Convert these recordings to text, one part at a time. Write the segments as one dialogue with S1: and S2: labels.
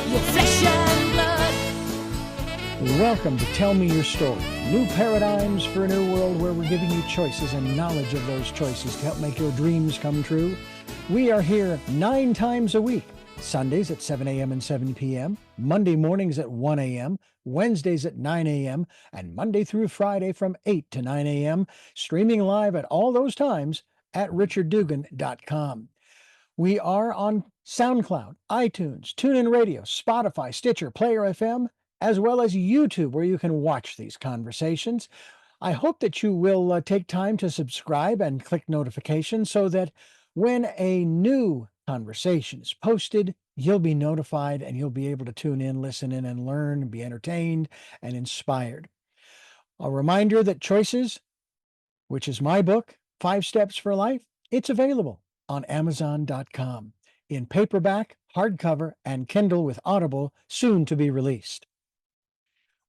S1: your flesh and blood.
S2: Welcome to Tell Me Your Story. New paradigms for a new world where we're giving you choices and knowledge of those choices to help make your dreams come true. We are here 9 times a week. Sundays at 7 a.m. and 7 p.m., Monday mornings at 1 a.m., Wednesdays at 9 a.m., and Monday through Friday from 8 to 9 a.m., streaming live at all those times at richarddugan.com. We are on SoundCloud, iTunes, TuneIn Radio, Spotify, Stitcher, Player FM, as well as YouTube, where you can watch these conversations. I hope that you will take time to subscribe and click notifications so that when a new conversation is posted, you'll be notified and you'll be able to tune in, listen in, and learn, and be entertained and inspired. A reminder that Choices, which is my book, 5 Steps for Life, it's available on Amazon.com in paperback, hardcover, and Kindle with Audible, soon to be released.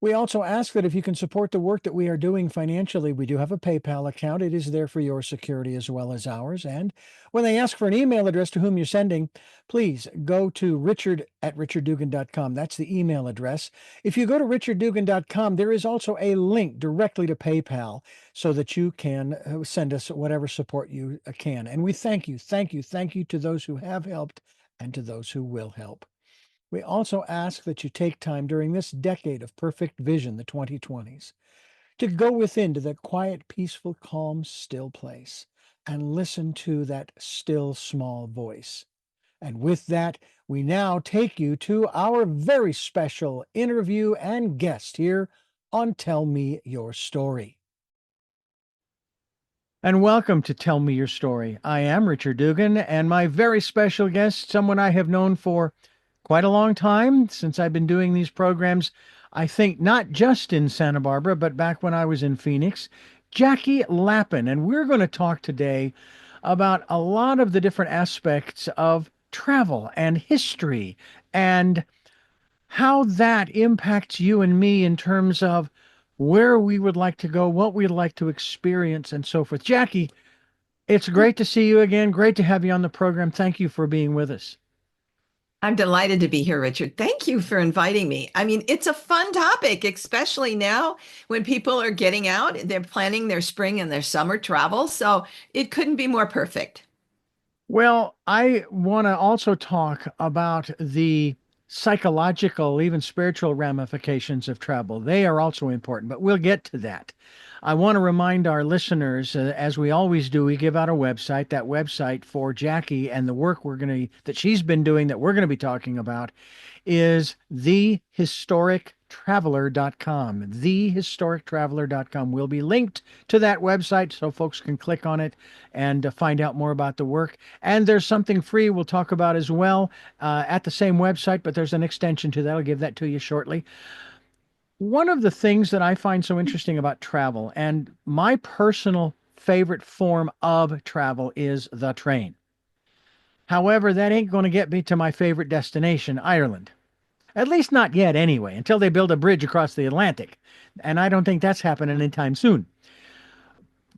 S2: We also ask that if you can support the work that we are doing financially, we do have a PayPal account. It is there for your security as well as ours. And when they ask for an email address to whom you're sending, please go to richard@richarddugan.com. That's the email address. If you go to richarddugan.com, there is also a link directly to PayPal so that you can send us whatever support you can. And we thank you to those who have helped and to those who will help. We also ask that you take time during this decade of perfect vision, the 2020s, to go within to that quiet, peaceful, calm, still place and listen to that still, small voice. And with that, we now take you to our very special interview and guest here on Tell Me Your Story. And welcome to Tell Me Your Story. I am Richard Dugan, and my very special guest, someone I have known for quite a long time since I've been doing these programs, I think not just in Santa Barbara, but back when I was in Phoenix, Jackie Lapin. And we're going to talk today about a lot of the different aspects of travel and history and how that impacts you and me in terms of where we would like to go, what we'd like to experience, and so forth. Jackie, it's great to see you again. Great to have you on the program. Thank you for being with us.
S3: I'm delighted to be here, Richard. Thank you for inviting me. I mean, it's a fun topic, especially now when people are getting out, they're planning their spring and their summer travel. So it couldn't be more perfect.
S2: Well, I want to also talk about the psychological, even spiritual ramifications of travel. They are also important, but we'll get to that. I want to remind our listeners, as we always do, we give out a website. That website for Jackie and the work that she's been doing that we're going to be talking about is thehistorictraveler.com. Thehistorictraveler.com will be linked to that website so folks can click on it and find out more about the work. And there's something free we'll talk about as well at the same website, but there's an extension to that. I'll give that to you shortly. One of the things that I find so interesting about travel, and my personal favorite form of travel, is the train. However, that ain't going to get me to my favorite destination, Ireland. At least not yet, anyway, until they build a bridge across the Atlantic. And I don't think that's happening anytime soon.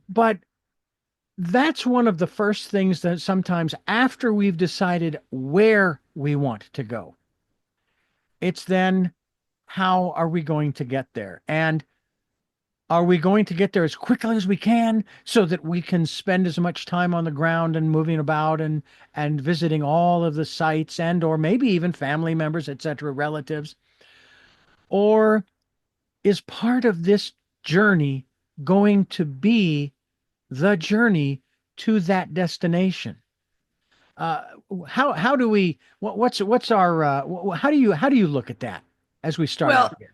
S2: But that's one of the first things that sometimes after we've decided where we want to go, it's then, how are we going to get there? And are we going to get there as quickly as we can so that we can spend as much time on the ground and moving about and visiting all of the sites and or maybe even family members, etc., relatives? Or is part of this journey going to be the journey to that destination? How do we, what's our, how do you look at that as we start out here?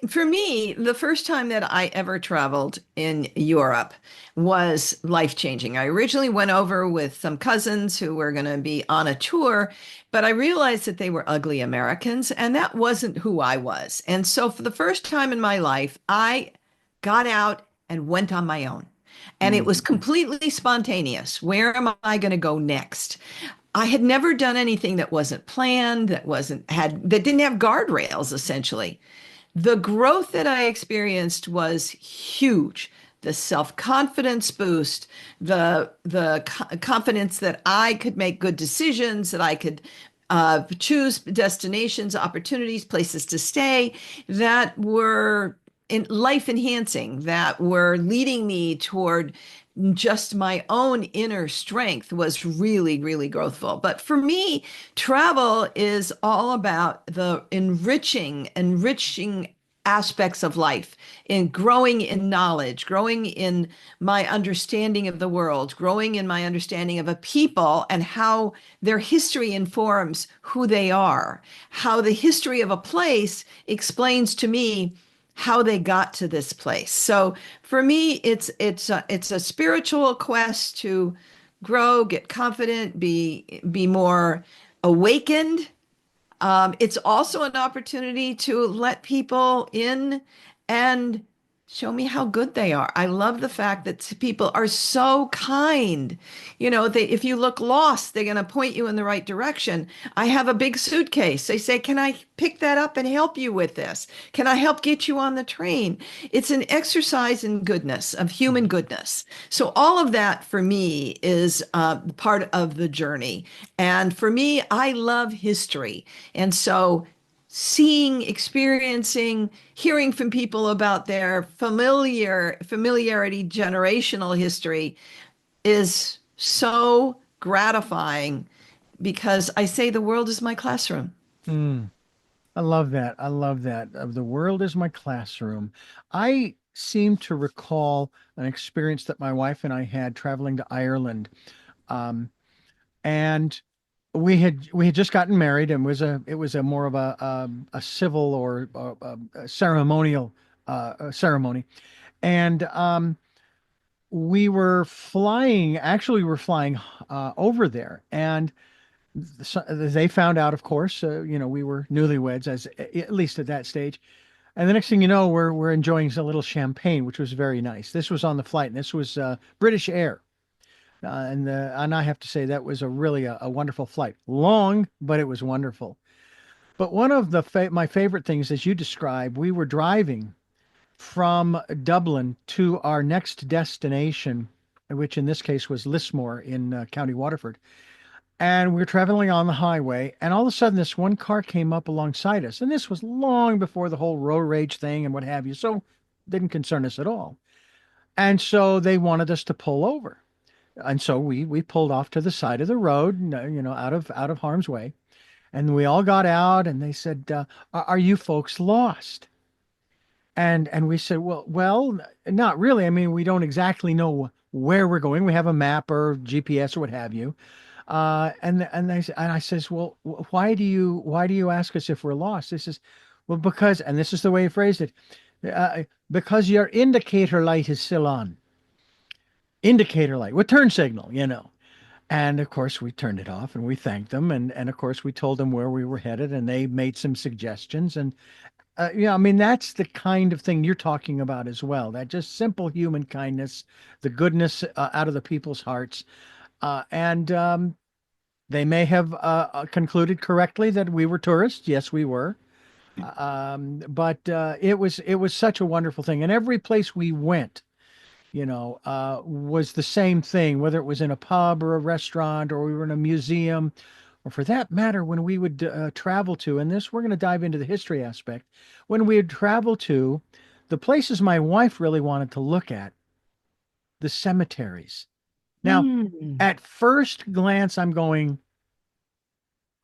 S3: For me, the first time that I ever traveled in Europe was life-changing. I originally went over with some cousins who were going to be on a tour, but I realized that they were ugly Americans, and that wasn't who I was. And so for the first time in my life, I got out and went on my own. And it was completely spontaneous. Where am I going to go next? I had never done anything that wasn't planned, that didn't have guardrails, essentially. The growth that I experienced was huge. The self-confidence boost, the confidence that I could make good decisions, that I could choose destinations, opportunities, places to stay that were in life enhancing, that were leading me toward just my own inner strength was really, really growthful. But for me, travel is all about the enriching aspects of life, in growing in knowledge, growing in my understanding of the world, growing in my understanding of a people and how their history informs who they are, how the history of a place explains to me how they got to this place. So for me, it's a spiritual quest to grow, get confident, be more awakened. It's also an opportunity to let people in and show me how good they are. I love the fact that people are so kind. If you look lost, they're going to point you in the right direction. I have a big suitcase. They say, "Can I pick that up and help you with this? Can I help get you on the train?" It's an exercise in goodness, of human goodness. So all of that for me is part of the journey. And for me, I love history. And so seeing, experiencing, hearing from people about their familiarity, generational history is so gratifying because I say the world is my classroom.
S2: Mm, I love that. I love that. The world is my classroom. I seem to recall an experience that my wife and I had traveling to Ireland. Um, and we had just gotten married, and it was a more of a civil or a ceremonial ceremony. And we were flying, actually, we were flying over there. And they found out, of course, we were newlyweds, at least at that stage. And the next thing you know, we're enjoying a little champagne, which was very nice. This was on the flight, and this was British Air. And I have to say that was a wonderful flight. Long, but it was wonderful. But one of my favorite things, as you described, we were driving from Dublin to our next destination, which in this case was Lismore in County Waterford. And we were traveling on the highway, and all of a sudden, this one car came up alongside us. And this was long before the whole road rage thing and what have you. So it didn't concern us at all. And so they wanted us to pull over. And so we pulled off to the side of the road, out of harm's way. And we all got out, and they said, "Are you folks lost?" And we said, well, not really. I mean, we don't exactly know where we're going. We have a map or GPS or what have you. And I says, "Well, why do you ask us if we're lost?" This is, "Well, because," and this is the way he phrased it, "because your indicator light is still on." Indicator light with turn signal. And of course, we turned it off, and we thanked them, and of course, we told them where we were headed, and they made some suggestions. And I mean, that's the kind of thing you're talking about as well. That just simple human kindness, the goodness out of the people's hearts. And they may have concluded correctly that we were tourists. Yes, we were. But it was such a wonderful thing. And every place we went, was the same thing, whether it was in a pub or a restaurant, or we were in a museum, or for that matter, when we would travel to, and this, we're going to dive into the history aspect, when we would travel to the places my wife really wanted to look at, the cemeteries. Now,
S3: Mm.
S2: at first glance, I'm going,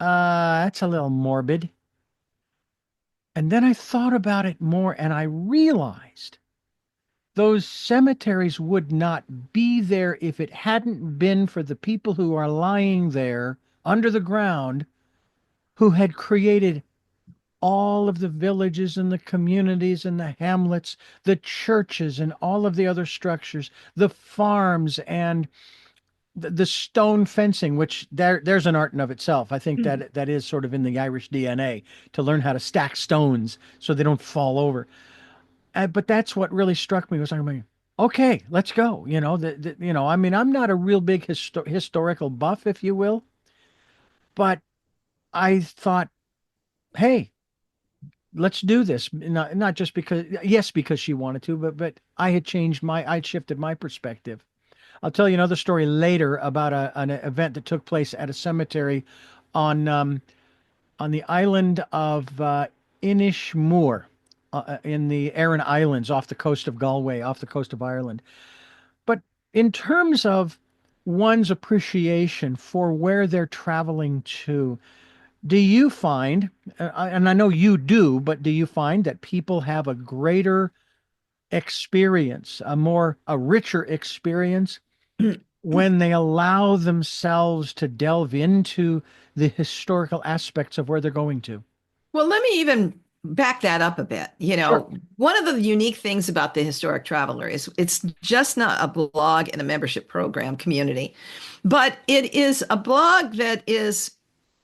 S2: that's a little morbid. And then I thought about it more, and I realized those cemeteries would not be there if it hadn't been for the people who are lying there under the ground, who had created all of the villages and the communities and the hamlets, the churches and all of the other structures, the farms and the stone fencing, which there's an art in of itself. I think that is sort of in the Irish DNA, to learn how to stack stones so they don't fall over. But that's what really struck me, was I'm like, okay, let's go. I mean, I'm not a real big historical buff, if you will, but I thought, hey, let's do this. Not just because, yes, because she wanted to, but I'd shifted my perspective. I'll tell you another story later about an event that took place at a cemetery on the island of Inishmore, in the Aran Islands off the coast of Galway, off the coast of Ireland. But in terms of one's appreciation for where they're traveling to, do you find, and I know you do, but do you find that people have a greater experience, a richer experience when they allow themselves to delve into the historical aspects of where they're going to?
S3: Well, let me even back that up a bit.
S2: Sure.
S3: One of the unique things about the Historic Traveler is it's just not a blog and a membership program community, but it is a blog that is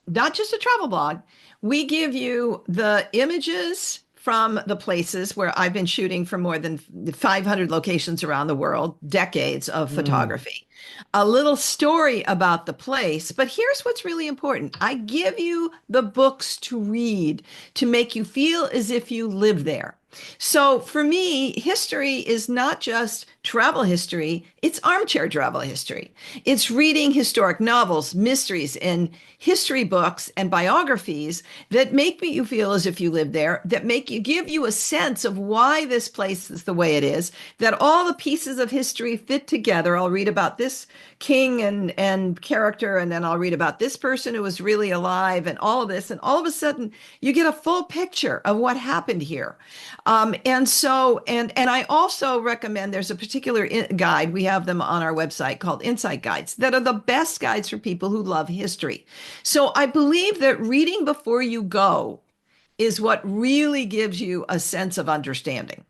S3: not just a travel blog. We give you the images from the places where I've been shooting for more than 500 locations around the world, decades of
S2: Mm.
S3: photography, a little story about the place. But here's what's really important. I give you the books to read to make you feel as if you live there. So for me, history is not just travel history, it's armchair travel history. It's reading historic novels, mysteries, and history books and biographies that make you feel as if you live there, that make you give you a sense of why this place is the way it is, that all the pieces of history fit together. I'll read about this king and character, and then I'll read about this person who was really alive and all of this. And all of a sudden, you get a full picture of what happened here. And I also recommend there's a particular guide. We have them on our website called Insight Guides that are the best guides for people who love history. So I believe that reading before you go is what really gives you a sense of understanding.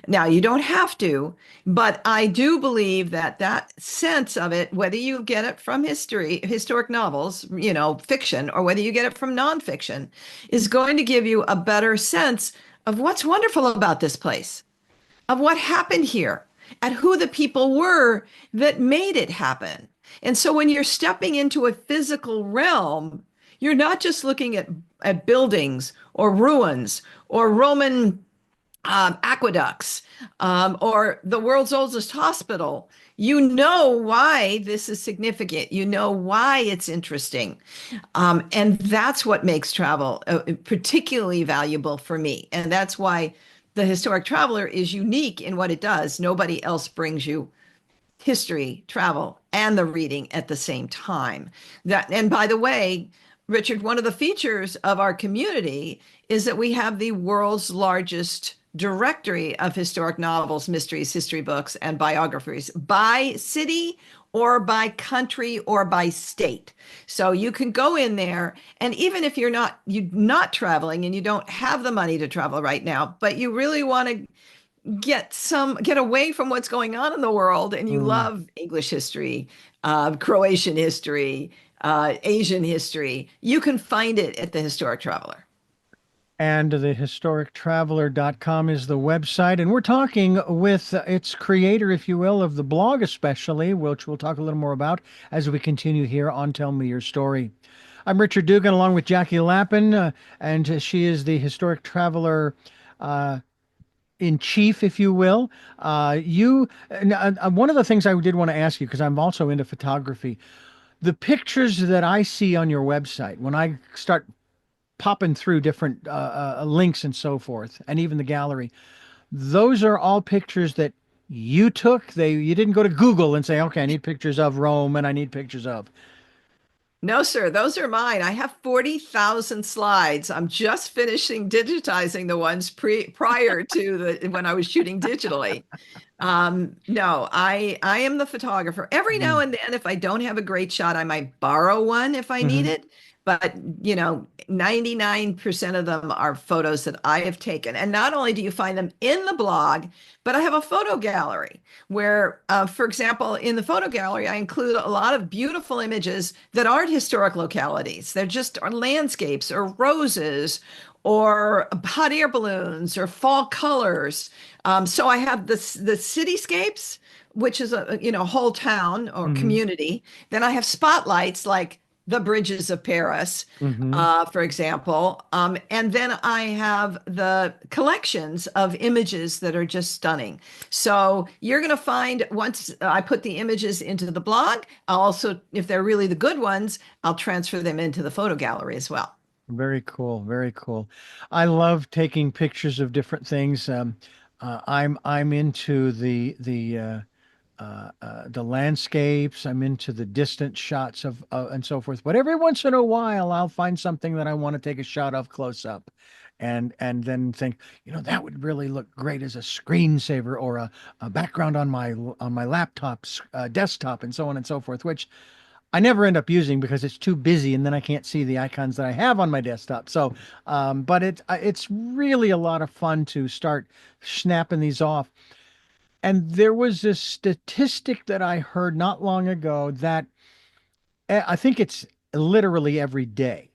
S3: Now, you don't have to, but I do believe that that sense of it, whether you get it from history, historic novels, fiction, or whether you get it from nonfiction, is going to give you a better sense of what's wonderful about this place, of what happened here, and who the people were that made it happen. And so when you're stepping into a physical realm, you're not just looking at buildings or ruins or Roman aqueducts, or the world's oldest hospital. You know why this is significant. You know why it's interesting. And that's what makes travel particularly valuable for me. And that's why the Historic Traveler is unique in what it does. Nobody else brings you history, travel, and the reading at the same time. And by the way, Richard, one of the features of our community is that we have the world's largest directory of historic novels, mysteries, history books, and biographies by city or by country or by state. So you can go in there, and even if you're not traveling and you don't have the money to travel right now, but you really want to get away from what's going on in the world, and you
S2: Mm.
S3: love English history, Croatian history, Asian history, you can find it at the Historic Traveler.
S2: And the historictraveler.com is the website. And we're talking with its creator, if you will, of the blog, especially, which we'll talk a little more about as we continue here on Tell Me Your Story. I'm Richard Dugan, along with Jackie Lapin, and she is the Historic Traveler in chief, if you will. One of the things I did want to ask you, because I'm also into photography, the pictures that I see on your website, when I start popping through different links and so forth, and even the gallery, those are all pictures that you took. You didn't go to Google and say, okay, I need pictures of Rome and I need pictures of.
S3: No, sir, those are mine. I have 40,000 slides. I'm just finishing digitizing the ones prior to when I was shooting digitally. No, I am the photographer. Every now
S2: Mm.
S3: and then, if I don't have a great shot, I might borrow one if I need
S2: Hmm.
S3: it. But 99% of them are photos that I have taken. And not only do you find them in the blog, but I have a photo gallery where, for example, in the photo gallery, I include a lot of beautiful images that aren't historic localities. They're just landscapes or roses or hot air balloons or fall colors. So I have the cityscapes, which is a whole town or
S2: Hmm.
S3: community. Then I have spotlights like the bridges of Paris,
S2: Hmm.
S3: for example. And then I have the collections of images that are just stunning. So you're going to find once I put the images into the blog, I'll also, if they're really the good ones, I'll transfer them into the photo gallery as well.
S2: Very cool. Very cool. I love taking pictures of different things. I'm into the landscapes. I'm into the distant shots of and so forth. But every once in a while, I'll find something that I want to take a shot of close up, and then think, that would really look great as a screensaver or a background on my laptop's desktop, and so on and so forth. Which I never end up using because it's too busy, and then I can't see the icons that I have on my desktop. So, but it's really a lot of fun to start snapping these off. And there was this statistic that I heard not long ago that I think it's literally every day.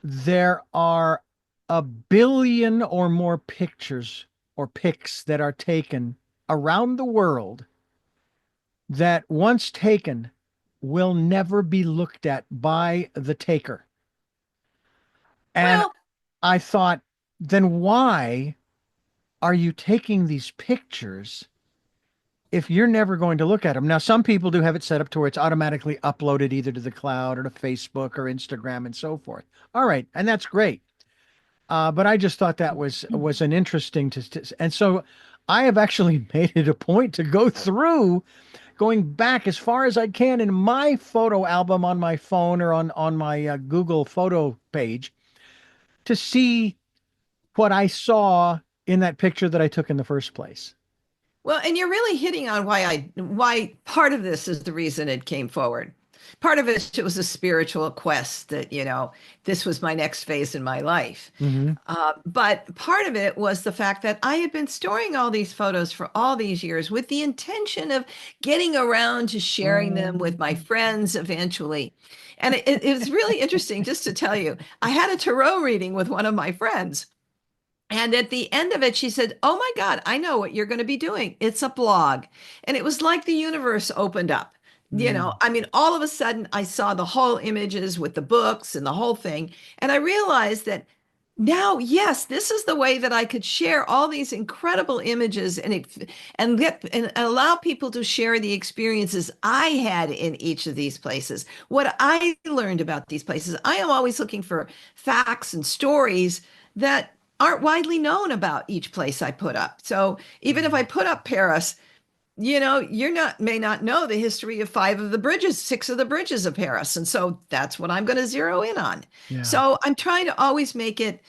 S2: There are a billion or more pictures or pics that are taken around the world that once taken will never be looked at by the taker. And
S3: Well,
S2: I thought, then why are you taking these pictures if you're never going to look at them? Now, some people do have it set up to where it's automatically uploaded either to the cloud or to Facebook or Instagram and so forth. All right, and that's great. But I just thought that was an interesting and so I have actually made it a point to go through, going back as far as I can in my photo album on my phone or on my Google photo page to see what I saw in that picture that I took in the first place.
S3: well, and you're really hitting on why part of this is the reason it came forward. Part of it was a spiritual quest that, this was my next phase in my life.
S2: Hmm.
S3: But part of it was the fact that I had been storing all these photos for all these years with the intention of getting around to sharing them with my friends eventually. And it was really interesting, just to tell you, I had a tarot reading with one of my friends. And at the end of it, she said, "Oh my God, I know what you're going to be doing. It's a blog." And it was like the universe opened up.
S2: Mm.
S3: I mean, all of a sudden, I saw the whole images with the books and the whole thing. And I realized that now, yes, this is the way that I could share all these incredible images and allow people to share the experiences I had in each of these places, what I learned about these places. I am always looking for facts and stories that aren't widely known about each place I put up. So even if I put up Paris, you're not may not know the history of five of the bridges, six of the bridges of Paris. And so that's what I'm going to zero in on.
S2: Yeah.
S3: So I'm trying to always make it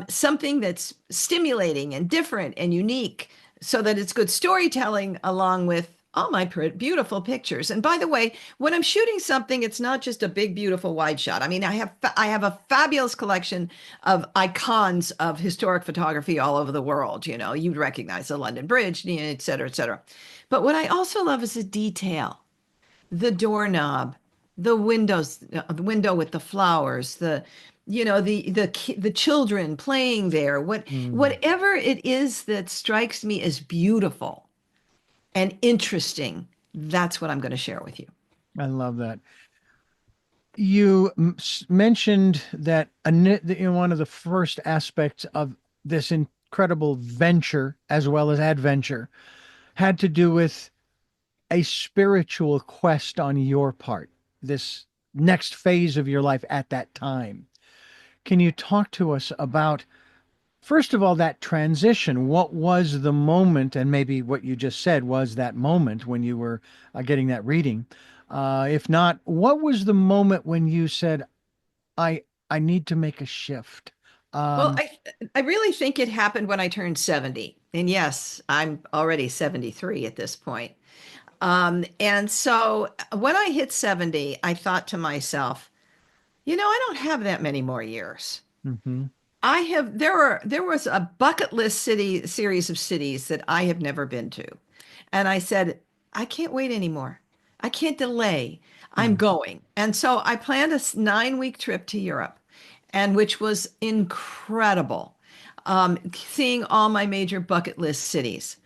S3: something that's stimulating and different and unique so that it's good storytelling along with all my beautiful pictures. And by the way, when I'm shooting something, it's not just a big, beautiful wide shot. I mean, I have a fabulous collection of icons of historic photography all over the world. You'd recognize the London Bridge, et cetera, et cetera. But what I also love is the detail, the doorknob, the window with the flowers, the children playing there,
S2: Mm.
S3: whatever it is that strikes me as beautiful and interesting, that's what I'm going to share with you.
S2: I love that. You mentioned that one of the first aspects of this incredible venture, as well as adventure, had to do with a spiritual quest on your part, this next phase of your life at that time. Can you talk to us about, first of all, that transition? What was the moment, and maybe what you just said was that moment when you were getting that reading? If not, what was the moment when you said, I need to make a shift?
S3: Well,
S2: Um,
S3: I really think it happened when I turned 70. And yes, I'm already 73 at this point. And so when I hit 70, I thought to myself, I don't have that many more years.
S2: mhm.
S3: There was a bucket list city series of cities that I have never been to. And I said, I can't wait anymore. I can't delay. I'm
S2: Mm.
S3: going. And so I planned a 9-week trip to Europe, and which was incredible. Seeing all my major bucket list cities.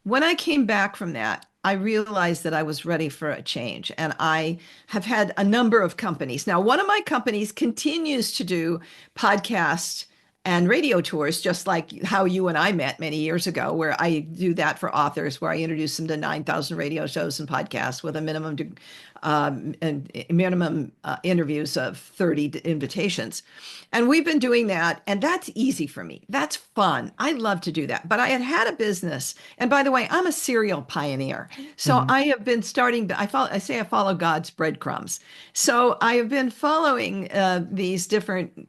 S3: When I came back from that, I realized that I was ready for a change. And I have had a number of companies. Now, one of my companies continues to do podcasts and radio tours, just like how you and I met many years ago, where I do that for authors, where I introduce them to 9,000 radio shows and podcasts with a minimum interviews of 30 invitations. And we've been doing that, and that's easy for me. That's fun. I love to do that. But I had a business, and by the way, I'm a serial pioneer. So
S2: Mhm.
S3: I have been starting. I follow God's breadcrumbs. So I have been following these different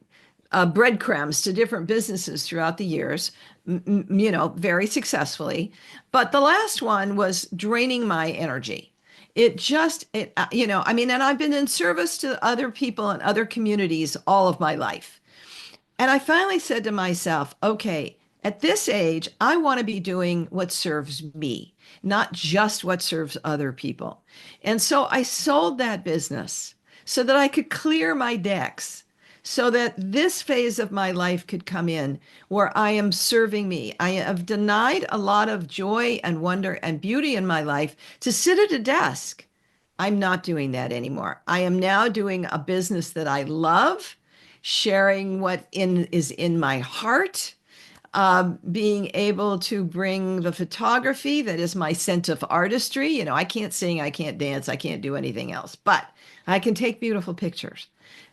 S3: breadcrumbs to different businesses throughout the years, very successfully. But the last one was draining my energy. And I've been in service to other people and other communities all of my life. And I finally said to myself, okay, at this age, I want to be doing what serves me, not just what serves other people. And so I sold that business so that I could clear my decks, so that this phase of my life could come in where I am serving me. I have denied a lot of joy and wonder and beauty in my life to sit at a desk. I'm not doing that anymore. I am now doing a business that I love, sharing what is in my heart, being able to bring the photography that is my sense of artistry. I can't sing, I can't dance, I can't do anything else, but I can take beautiful pictures.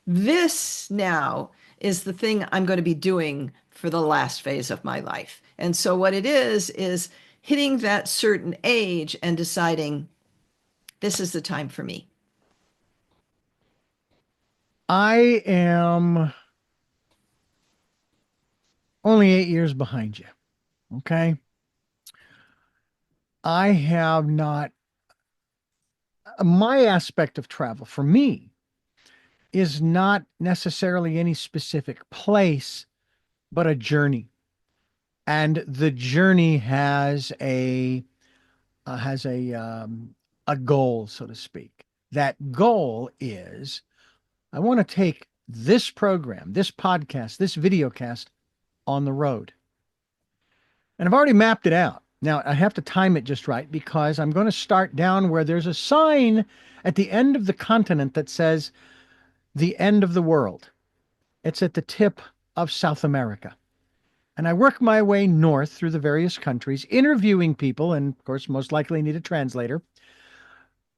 S3: This now is the thing I'm going to be doing for the last phase of my life. And so what it is hitting that certain age and deciding this is the time for me.
S2: I am only 8 years behind you. Okay. I have not, my aspect of travel for me is not necessarily any specific place, but a journey. And the journey has a goal, so to speak. That goal is I want to take this program, this podcast, this video cast on the road. And I've already mapped it out. Now I have to time it just right because I'm going to start down where there's a sign at the end of the continent that says the end of the world. It's at the tip of South America. And I work my way north through the various countries, interviewing people, and of course, most likely need a translator,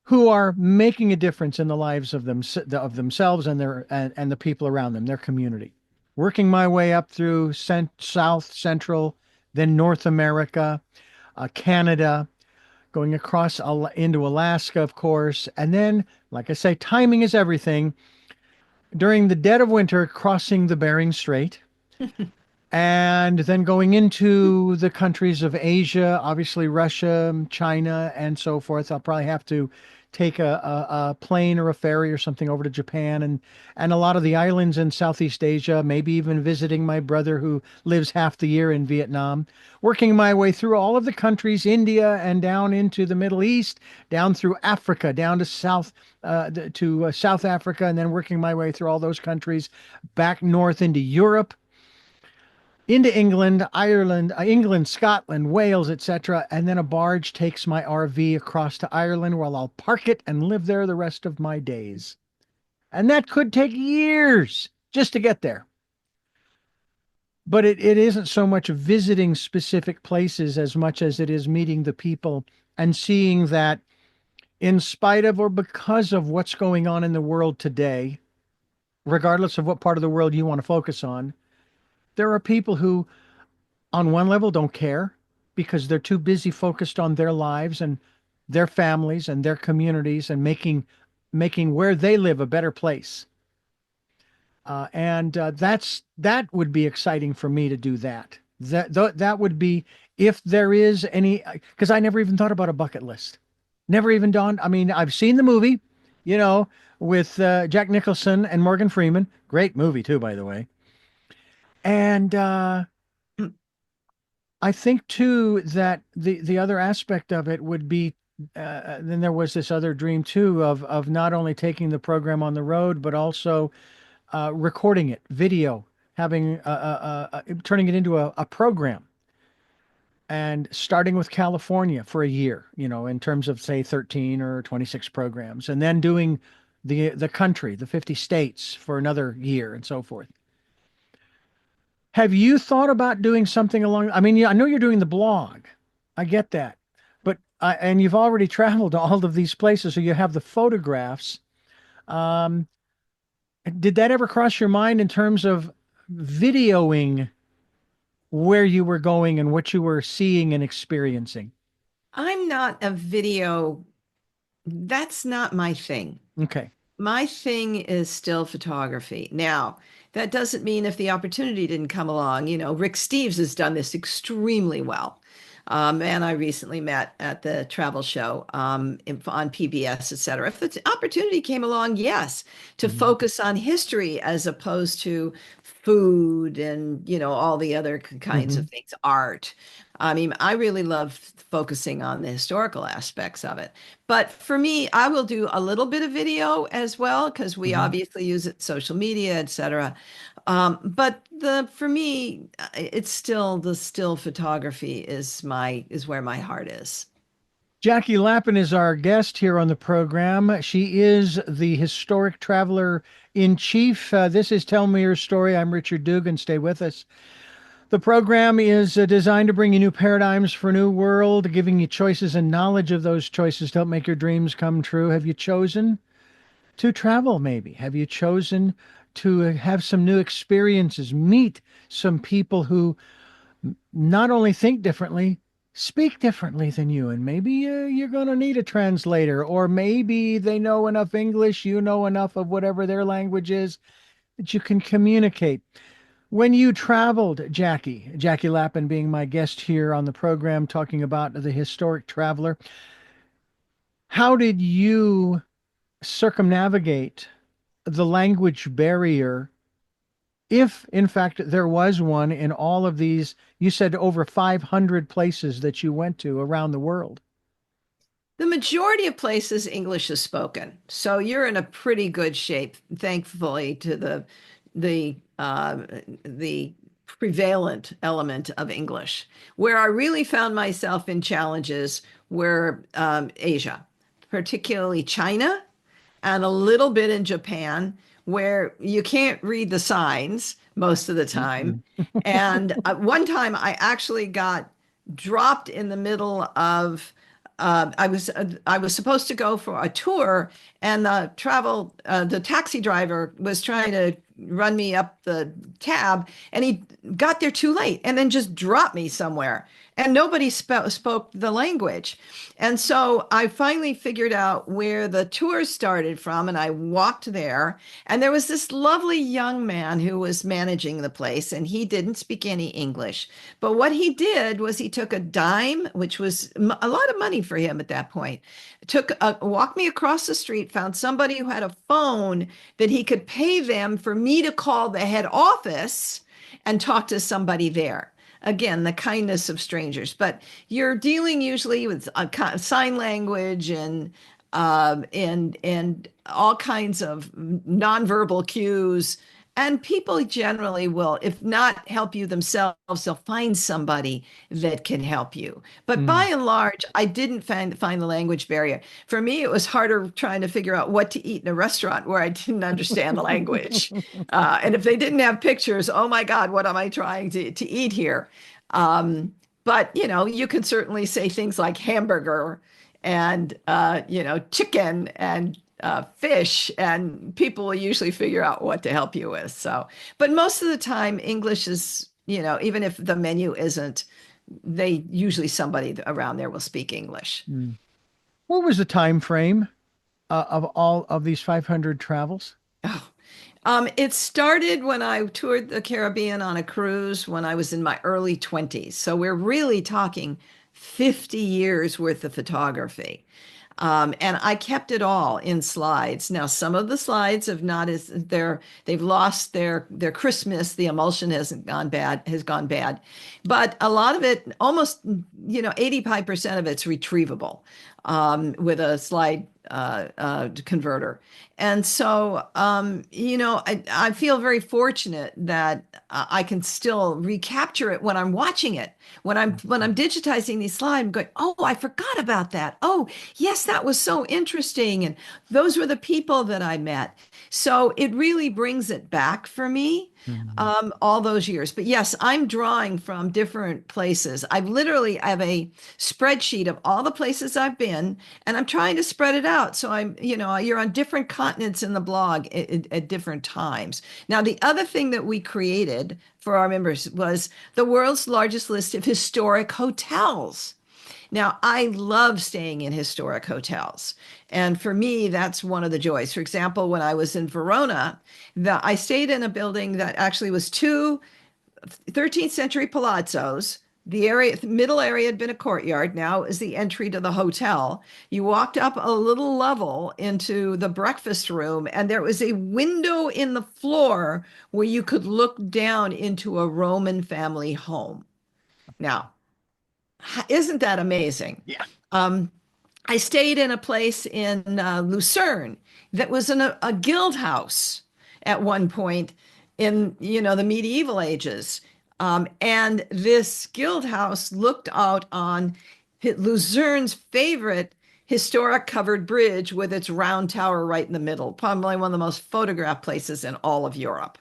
S2: who are making a difference in the lives of themselves and and the people around them, their community. Working my way up through South, Central, then North America, Canada, going across into Alaska, of course, and then, like I say, timing is everything. During the dead of winter, crossing the Bering Strait, and then going into the countries of Asia, obviously Russia, China, and so forth. I'll probably have to take a plane or a ferry or something over to Japan and a lot of the islands in Southeast Asia, maybe even visiting my brother who lives half the year in Vietnam, working my way through all of the countries, India and down into the Middle East, down through Africa, down to South Africa, and then working my way through all those countries, back north into Europe, into England, Scotland, Wales, etc. And then a barge takes my RV across to Ireland where I'll park it and live there the rest of my days. And that could take years just to get there. But it isn't so much visiting specific places as much as it is meeting the people and seeing that in spite of or because of what's going on in the world today, regardless of what part of the world you want to focus on, there are people who on one level don't care because they're too busy focused on their lives and their families and their communities and making where they live a better place. And that would be exciting for me to do that. That would be if there is any, because I never even thought about a bucket list. Never even dawned. I mean, I've seen the movie, you know, with Jack Nicholson and Morgan Freeman. Great movie too, by the way. And I think too that the other aspect of it would be then there was this other dream too of not only taking the program on the road but also recording it, video, having turning it into a program and starting with California for a year, in terms of say 13 or 26 programs, and then doing the country, the 50 states for another year and so forth. Have you thought about doing something along? I mean, yeah, I know you're doing the blog. I get that. But and you've already traveled to all of these places, so you have the photographs. Um, did that ever cross your mind in terms of videoing where you were going and what you were seeing and experiencing?
S3: I'm not a video, that's not my thing.
S2: Okay.
S3: My thing is still photography. Now, that doesn't mean if the opportunity didn't come along, Rick Steves has done this extremely well. And I recently met at the travel show on PBS, et cetera. If the opportunity came along, yes, to
S2: Mhm.
S3: focus on history as opposed to food and, all the other kinds of
S2: Mhm.
S3: things, art. I mean, I really love focusing on the historical aspects of it. But for me, I will do a little bit of video as well because we
S2: Mhm.
S3: obviously use it, social media, et cetera. But for me, it's still the still photography is where my heart is.
S2: Jackie Lapin is our guest here on the program. She is the historic traveler in chief. This is Tell Me Your Story. I'm Richard Dugan. Stay with us. The program is designed to bring you new paradigms for a new world, giving you choices and knowledge of those choices to help make your dreams come true. Have you chosen to travel, maybe? Have you chosen to have some new experiences, meet some people who not only think differently, speak differently than you? And maybe you're going to need a translator, or maybe they know enough English, you know enough of whatever their language is that you can communicate. When you traveled, Jackie Lapin being my guest here on the program, talking about the historic traveler, how did you circumnavigate the language barrier, if in fact there was one, in all of these? You said over 500 places that you went to around the world.
S3: The majority of places English is spoken, so you're in a pretty good shape, thankfully, to the prevalent element of English. Where I really found myself in challenges were Asia, particularly China and a little bit in Japan, where you can't read the signs most of the time.
S2: Mm-mm.
S3: And one time I actually got dropped in the middle of I was supposed to go for a tour, and the taxi driver was trying to run me up the tab, and he got there too late, and then just dropped me somewhere, and nobody spoke the language, and so I finally figured out where the tour started from, and I walked there, and there was this lovely young man who was managing the place, and he didn't speak any English. But what he did was he took a dime, which was a lot of money for him at that point, walked me across the street, found somebody who had a phone that he could pay them for me to call the head office and talk to somebody there. Again, the kindness of strangers, but you're dealing usually with sign language and all kinds of nonverbal cues. And people generally will, if not help you themselves, they'll find somebody that can help you. But by
S2: Mm.
S3: and large, I didn't find the language barrier. For me, it was harder trying to figure out what to eat in a restaurant where I didn't understand the language. And if they didn't have pictures, oh my God, what am I trying to eat here? But you can certainly say things like hamburger and chicken and fish, and people will usually figure out what to help you with. So, but most of the time, English is, even if the menu isn't, they usually somebody around there will speak English.
S2: Mm. What was the time frame of all of these 500 travels?
S3: Oh, it started when I toured the Caribbean on a cruise when I was in my early 20s. So we're really talking 50 years worth of photography. And I kept it all in slides. Now, some of the slides have not as they've lost their crispness. The emulsion has gone bad. But a lot of it, almost 85% of it's retrievable with a slide converter. And so, I feel very fortunate that I can still recapture it when I'm watching it. When I'm digitizing these slides, I'm going, oh, I forgot about that. Oh, yes, that was so interesting. And those were the people that I met. So it really brings it back for me,
S2: Mhm.
S3: all those years. But yes, I'm drawing from different places. I have a spreadsheet of all the places I've been, and I'm trying to spread it out. So you're on different continents in the blog at different times. Now, the other thing that we created for our members was the world's largest list of historic hotels. Now, I love staying in historic hotels. And for me, that's one of the joys. For example, when I was in Verona, I stayed in a building that actually was two 13th century palazzos. The middle area had been a courtyard. Now is the entry to the hotel. You walked up a little level into the breakfast room, and there was a window in the floor where you could look down into a Roman family home. Now, isn't that amazing?
S2: Yeah.
S3: Um, I stayed in a place in Lucerne that was in a guild house at one point in the medieval ages. And this guild house looked out on Lucerne's favorite historic covered bridge with its round tower right in the middle, probably one of the most photographed places in all of Europe.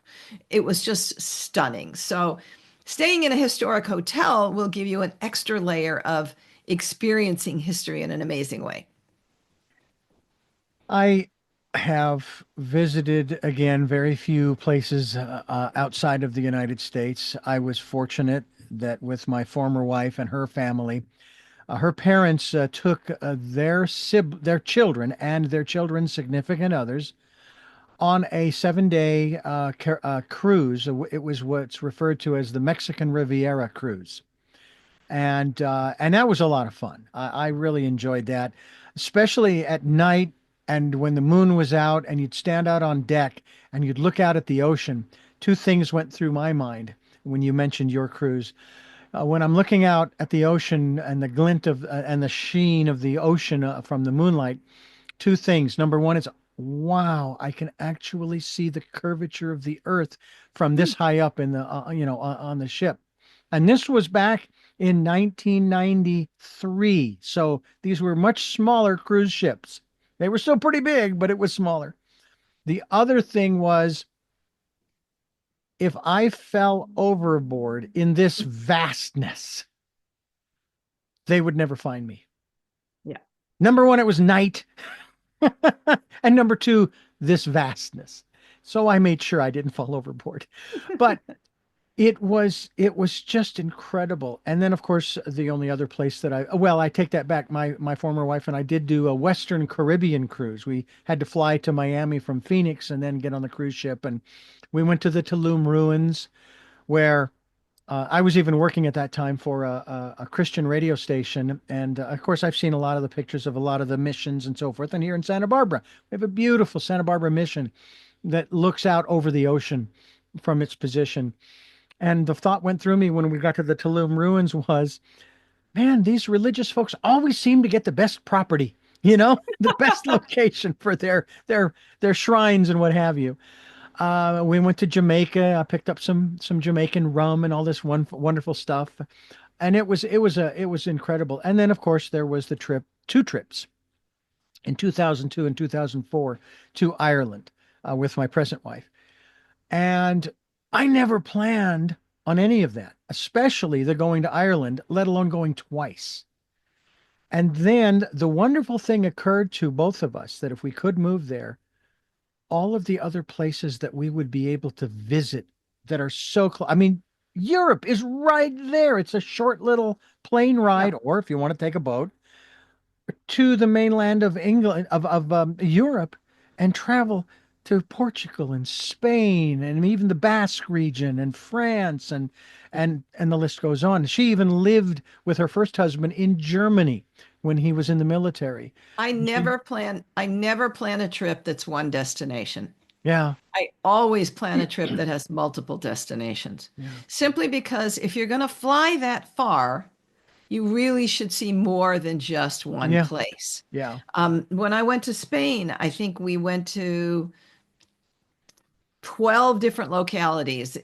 S3: It was just stunning. So staying in a historic hotel will give you an extra layer of experiencing history in an amazing way.
S2: I have visited again very few places outside of the United States. I was fortunate that with my former wife and her family, her parents took their children and their children's significant others on a 7-day cruise. It was what's referred to as the Mexican Riviera cruise, and that was a lot of fun. I really enjoyed that, especially at night and when the moon was out, and you'd stand out on deck and you'd look out at the ocean. Two things went through my mind when you mentioned your cruise. When I'm looking out at the ocean and the glint of and the sheen of the ocean from the moonlight, two things. Number one is, wow, I can actually see the curvature of the earth from this high up in the on the ship. And this was back in 1993. So these were much smaller cruise ships. They were still pretty big, but it was smaller. The other thing was, if I fell overboard in this vastness, they would never find me.
S3: Yeah.
S2: Number one, it was night. And number two, this vastness. So I made sure I didn't fall overboard. But it was just incredible. And then of course the only other place that I take that back. My former wife and I did do a Western Caribbean cruise. We had to fly to Miami from Phoenix and then get on the cruise ship, and we went to the Tulum ruins where I was even working at that time for a Christian radio station. And of course, I've seen a lot of the pictures of a lot of the missions and so forth. And here in Santa Barbara, we have a beautiful Santa Barbara mission that looks out over the ocean from its position. And the thought went through me when we got to the Tulum ruins was, man, these religious folks always seem to get the best property, the best location for their shrines and what have you. We went to Jamaica. I picked up some Jamaican rum and all this wonderful stuff, and it was incredible. And then of course there was two trips in 2002 and 2004 to Ireland with my present wife, and I never planned on any of that, especially the going to Ireland, let alone going twice. And then the wonderful thing occurred to both of us that if we could move there, all of the other places that we would be able to visit that are so close. I mean, Europe is right there. It's a short little plane
S3: Yeah.
S2: ride, or if you want to take a boat to the mainland of England, of Europe, and travel to Portugal and Spain and even the Basque region and France and the list goes on. She even lived with her first husband in Germany when he was in the military.
S3: I never plan a trip that's one destination.
S2: Yeah,
S3: I always plan a trip that has multiple destinations.
S2: yeah.
S3: Simply because if you're going to fly that far, you really should see more than just one
S2: Yeah.
S3: place.
S2: Yeah.
S3: When I went to Spain, I think we went to 12 different localities,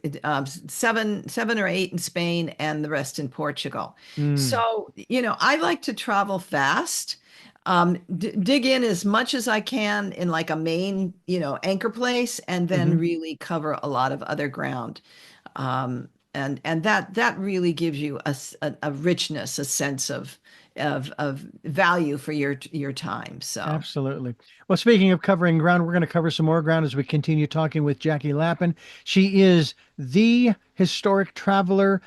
S3: seven or eight in Spain and the rest in Portugal.
S2: Mm.
S3: So, I like to travel fast, dig in as much as I can in like a main, anchor place, and then
S2: Hmm.
S3: really cover a lot of other ground. And that really gives you a richness, a sense of value for your time. So.
S2: Absolutely. Well, speaking of covering ground, we're going to cover some more ground as we continue talking with Jackie Lapin. She is the historic traveler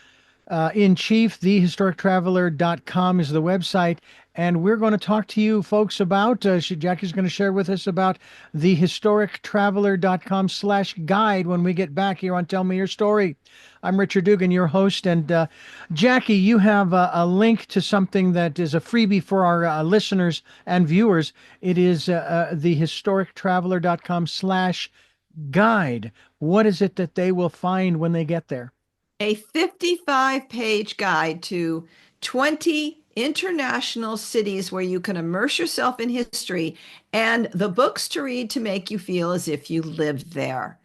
S2: in chief. Thehistorictraveler.com is the website. And we're going to talk to you folks about, Jackie's going to share with us about thehistorictraveler.com/guide when we get back here on Tell Me Your Story. I'm Richard Dugan, your host. And Jackie, you have a link to something that is a freebie for our listeners and viewers. It is thehistorictraveler.com/guide. What is it that they will find when they get there?
S3: A 55-page guide to 20 international cities where you can immerse yourself in history and the books to read to make you feel as if you lived there.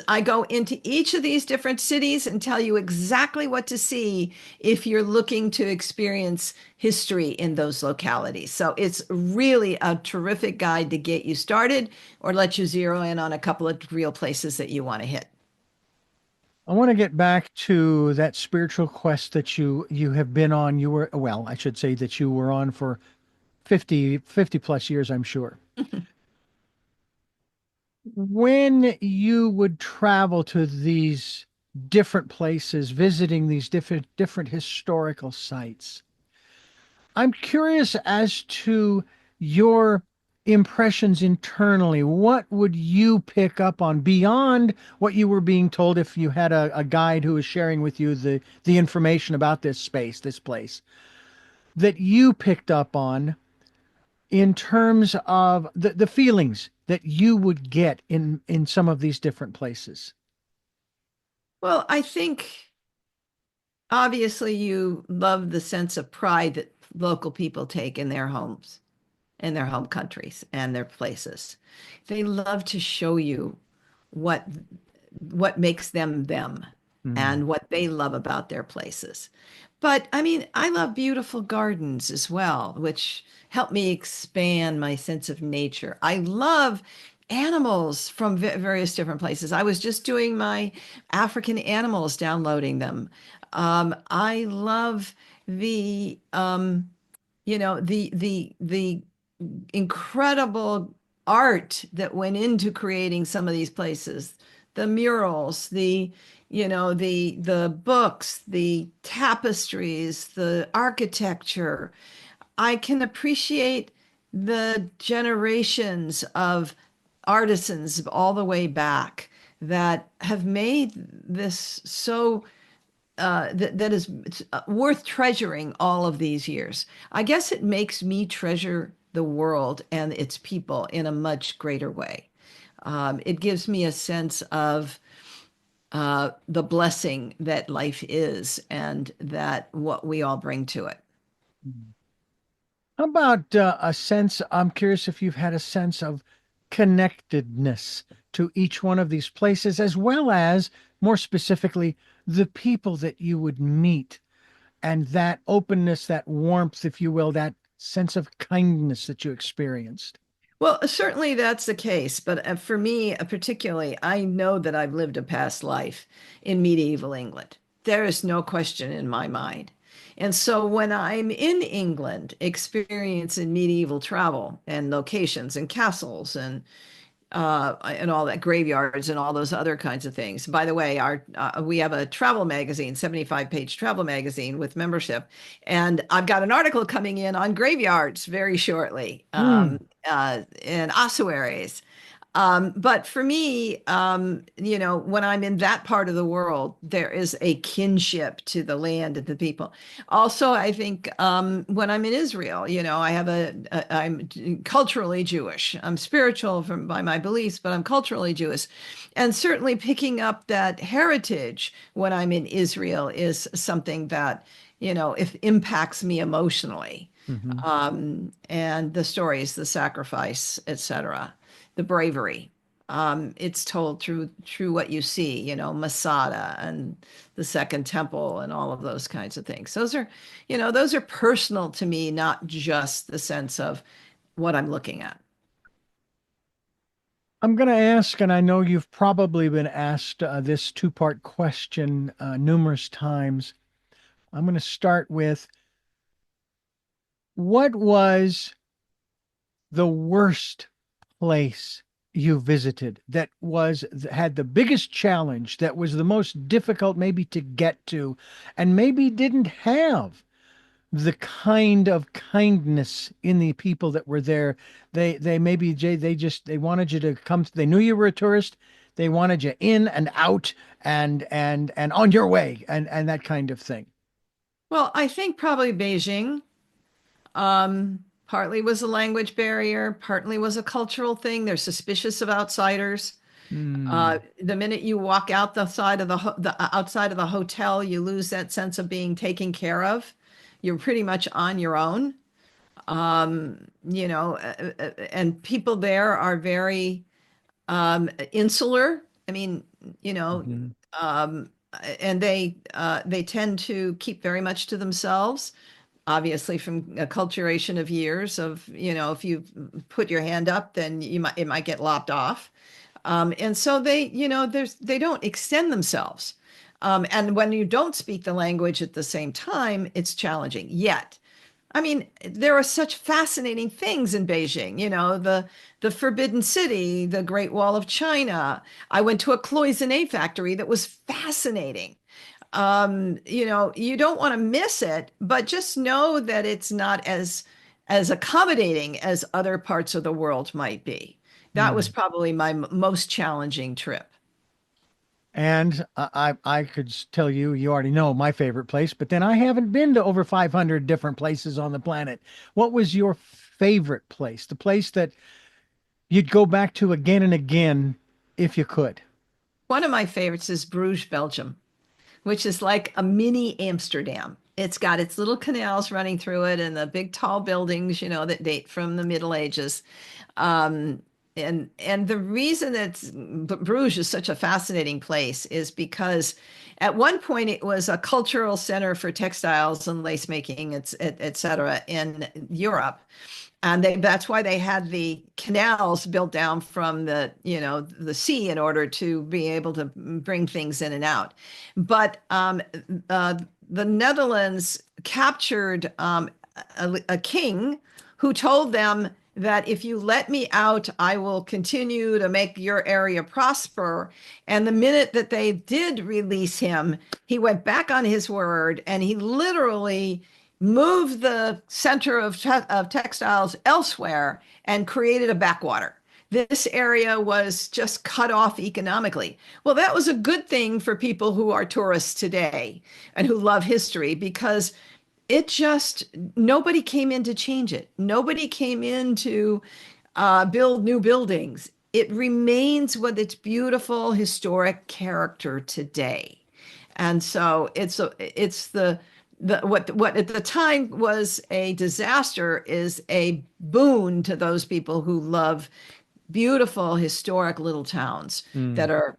S3: I go into each of these different cities and tell you exactly what to see if you're looking to experience history in those localities. So it's really a terrific guide to get you started or let you zero in on a couple of real places that you want to hit.
S2: I want to get back to that spiritual quest that you have been on. You were, well, I should say that you were on for 50 plus years, I'm sure. When you would travel to these different places, visiting these different historical sites, I'm curious as to your impressions internally. What would you pick up on beyond what you were being told if you had a guide who was sharing with you the information about this space, this place, that you picked up on in terms of the feelings that you would get in some of these different places?
S3: Well, I think obviously you love the sense of pride that local people take in their homes, in their home countries and their places. They love to show you what what makes them them
S2: Hmm.
S3: and what they love about their places. But I mean, I love beautiful gardens as well, which help me expand my sense of nature. I love animals from various different places. I was just doing my African animals, downloading them. I love the the incredible art that went into creating some of these places, the murals, the books, the tapestries, the architecture. I can appreciate the generations of artisans all the way back that have made this so that is worth treasuring all of these years. I guess it makes me treasure the world and its people in a much greater way. It gives me a sense of the blessing that life is and that what we all bring to it.
S2: How about a sense? I'm curious if you've had a sense of connectedness to each one of these places, as well as, more specifically, the people that you would meet and that openness, that warmth, if you will, that sense of kindness that you experienced.
S3: Well, certainly that's the case, but for me, particularly, I know that I've lived a past life in medieval England. There is no question in my mind. And so when I'm in England, experiencing medieval travel and locations and castles and all that graveyards and all those other kinds of things. By the way, our we have a travel magazine, 75-page travel magazine with membership, and I've got an article coming in on graveyards very shortly
S2: Hmm.
S3: and ossuaries. But for me, when I'm in that part of the world, there is a kinship to the land and the people. Also, I think when I'm in Israel, I'm culturally Jewish. I'm spiritual by my beliefs, but I'm culturally Jewish. And certainly picking up that heritage when I'm in Israel is something that, if impacts me emotionally.
S2: Hmm.
S3: And the stories, the sacrifice, etc., the bravery. It's told through what you see, Masada and the Second Temple and all of those kinds of things. Those are personal to me, not just the sense of what I'm looking at.
S2: I'm going to ask, and I know you've probably been asked this two-part question numerous times. I'm going to start with what was the worst place you visited that was had the biggest challenge, that was the most difficult maybe to get to, and maybe didn't have the kind of kindness in the people that were there. They maybe Jay, they wanted you to come. They knew you were a tourist. They wanted you in and out and on your way and that kind of thing.
S3: Well, I think probably Beijing. Partly was a language barrier, partly was a cultural thing. They're suspicious of outsiders.
S2: Hmm.
S3: The minute you walk out the outside of the hotel, you lose that sense of being taken care of. You're pretty much on your own. And people there are very insular. I mean, you know,
S2: Hmm.
S3: um, and they tend to keep very much to themselves. Obviously, from acculturation of years of, if you put your hand up, then it might get lopped off. And so they don't extend themselves. And when you don't speak the language at the same time, it's challenging. Yet, I mean, there are such fascinating things in Beijing. The Forbidden City, the Great Wall of China. I went to a cloisonné factory that was fascinating. You don't want to miss it, but just know that it's not as accommodating as other parts of the world might be. That was
S2: Hmm.
S3: probably my most challenging trip.
S2: And I could tell you, you already know my favorite place, but then I haven't been to over 500 different places on the planet. What was your favorite place? The place that you'd go back to again and again if you could?
S3: One of my favorites is Bruges, Belgium, which is like a mini Amsterdam. It's got its little canals running through it and the big tall buildings, that date from the Middle Ages. Um, and the reason that Bruges is such a fascinating place is because at one point it was a cultural center for textiles and lace making, et cetera, in Europe. And that's why they had the canals built down from the sea in order to be able to bring things in and out. But uh, the Netherlands captured a king who told them that if you let me out, I will continue to make your area prosper. And the minute that they did release him, he went back on his word and he literally moved the center of textiles elsewhere and created a backwater. This area was just cut off economically. Well, that was a good thing for people who are tourists today and who love history because it just, nobody came in to change it. Nobody came in to build new buildings. It remains with its beautiful historic character today. And so it's what at the time was a disaster is a boon to those people who love beautiful historic little towns
S2: Mm.
S3: that are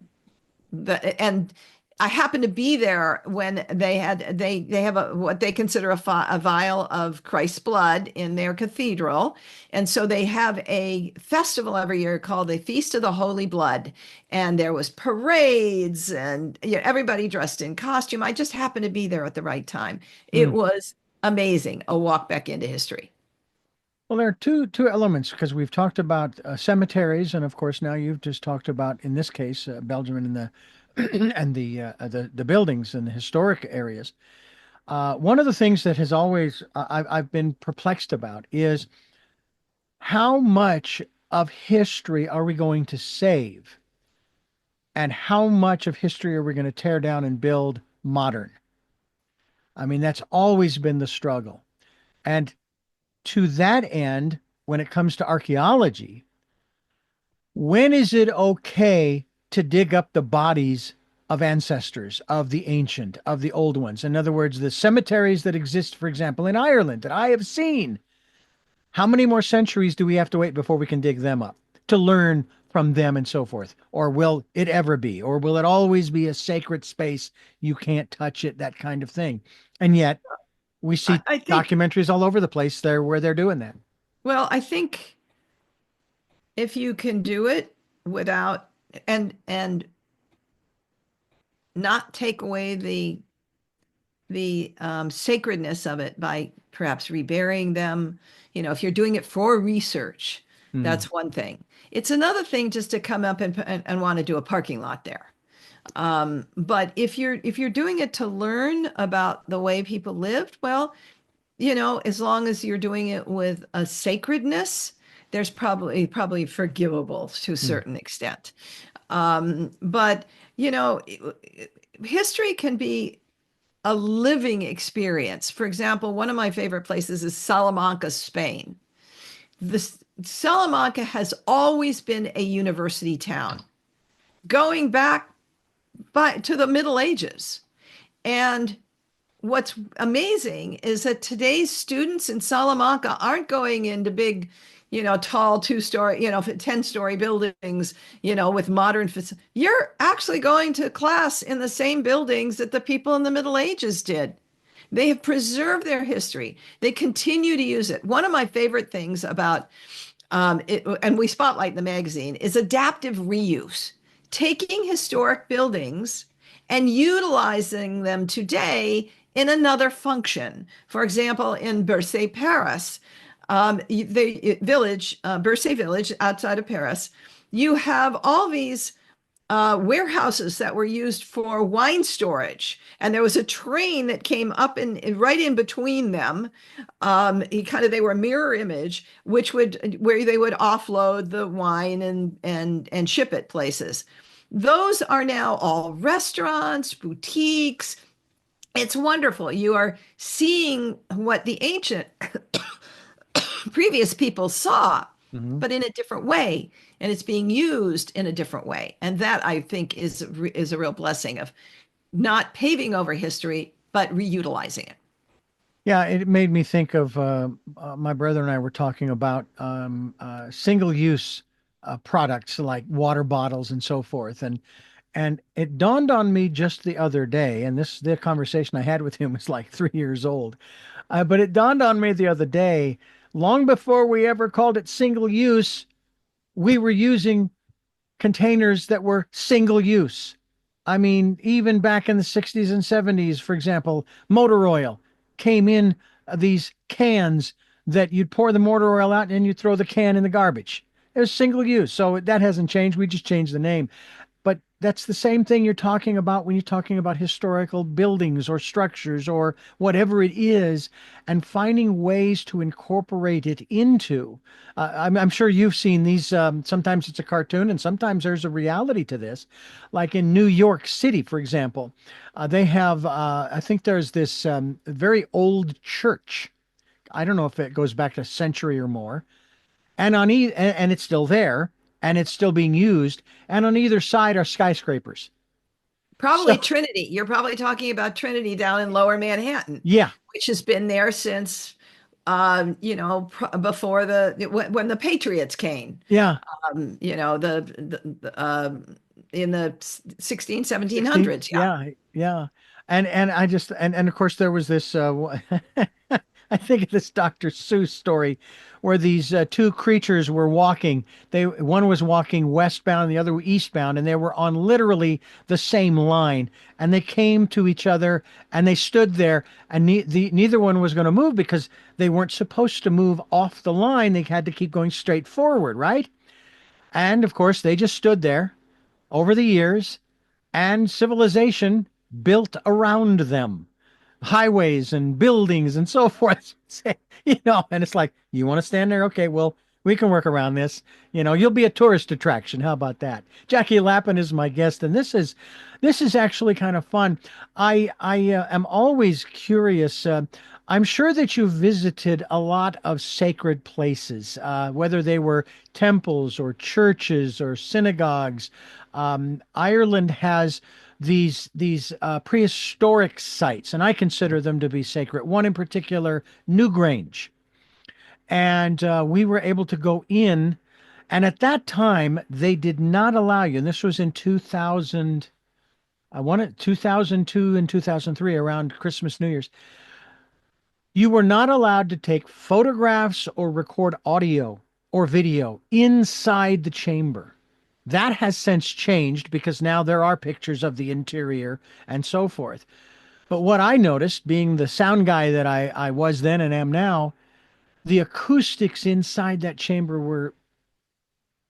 S3: and I happened to be there when they have what they consider a vial of Christ's blood in their cathedral, and so they have a festival every year called the Feast of the Holy Blood, and there was parades and everybody dressed in costume. I just happened to be there at the right time. It
S2: Mm.
S3: was amazing, a walk back into history.
S2: Well, there are two elements because we've talked about cemeteries, and of course now you've just talked about, in this case, Belgium and the and the buildings and the historic areas. One of the things that has always I've been perplexed about is how much of history are we going to save? And how much of history are we going to tear down and build modern? I mean, that's always been the struggle. And to that end, when it comes to archaeology, when is it okay to dig up the bodies of ancestors, of the ancient, of the old ones? In other words, the cemeteries that exist, for example, in Ireland that I have seen. How many more centuries do we have to wait before we can dig them up to learn from them and so forth? Or will it ever be? Or will it always be a sacred space? You can't touch it, that kind of thing. And yet we see
S3: I think,
S2: documentaries all over the place there where they're doing that.
S3: well, I think if you can do it without and not take away the sacredness of it by perhaps reburying them, if you're doing it for research,
S2: Mm,
S3: that's one thing. It's another thing just to come up and want to do a parking lot there. But if you're doing it to learn about the way people lived, well, as long as you're doing it with a sacredness, there's probably forgivable to a
S2: mm,
S3: certain extent. But history can be a living experience. For example, one of my favorite places is Salamanca, Spain. This Salamanca has always been a university town, going back to the Middle Ages. And what's amazing is that today's students in Salamanca aren't going into big, tall 2-story, 10-story buildings, with modern facilities. You're actually going to class in the same buildings that the people in the Middle Ages did. They have preserved their history. They continue to use it. One of my favorite things about it, and we spotlight in the magazine, is adaptive reuse, taking historic buildings and utilizing them today in another function. For example, in Bercy, Paris, the village, Bercy village outside of Paris, you have all these warehouses that were used for wine storage, and there was a train that came up and right in between them. They were a mirror image, where they would offload the wine and ship it places. Those are now all restaurants, boutiques. It's wonderful. You are seeing what the ancient previous people saw,
S2: mhm.
S3: but in a different way, and it's being used in a different way. And that, I think, is a real blessing of not paving over history, but reutilizing it.
S2: Yeah, it made me think of my brother and I were talking about single-use products like water bottles and so forth, and it dawned on me just the other day, and the conversation I had with him was like 3 years old, but it dawned on me the other day, long before we ever called it single use, we were using containers that were single use. I mean, even back in the 60s and 70s, for example, motor oil came in these cans that you'd pour the motor oil out and you'd throw the can in the garbage. It was single use. So that hasn't changed. We just changed the name. But that's the same thing you're talking about when you're talking about historical buildings or structures or whatever it is, and finding ways to incorporate it into. I'm sure you've seen these. Sometimes it's a cartoon, and sometimes there's a reality to this. Like in New York City, for example, they have, I think there's this very old church. I don't know if it goes back to a century or more, and it's still there and it's still being used, and on either side are skyscrapers.
S3: Probably
S2: So
S3: Trinity. You're probably talking about Trinity down in Lower Manhattan,
S2: yeah,
S3: which has been there since, before when the Patriots came.
S2: yeah,
S3: In the 16,
S2: 16,
S3: 1700s. Yeah.
S2: yeah, yeah. And I just and of course there was this I think of this Dr. Seuss story where these two creatures were walking. One was walking westbound and the other eastbound, and they were on literally the same line. And they came to each other and they stood there, and neither one was going to move because they weren't supposed to move off the line. They had to keep going straight forward, right? And of course, they just stood there over the years, and civilization built around them, highways and buildings and so forth. And it's like, you want to stand there? Okay, well, We can work around this. You'll be a tourist attraction. How about that? Jackie Lapin is my guest, and this is actually kind of fun. I am always curious. I'm sure that you visited a lot of sacred places, whether they were temples or churches or synagogues. Ireland has these prehistoric sites, and I consider them to be sacred. One in particular, Newgrange, and we were able to go in. And at that time, they did not allow you, and this was in 2000, I wanted 2002 and 2003, around Christmas, New Year's. You were not allowed to take photographs or record audio or video inside the chamber. That has since changed because now there are pictures of the interior and so forth. But what I noticed, being the sound guy that I was then and am now, the acoustics inside that chamber were,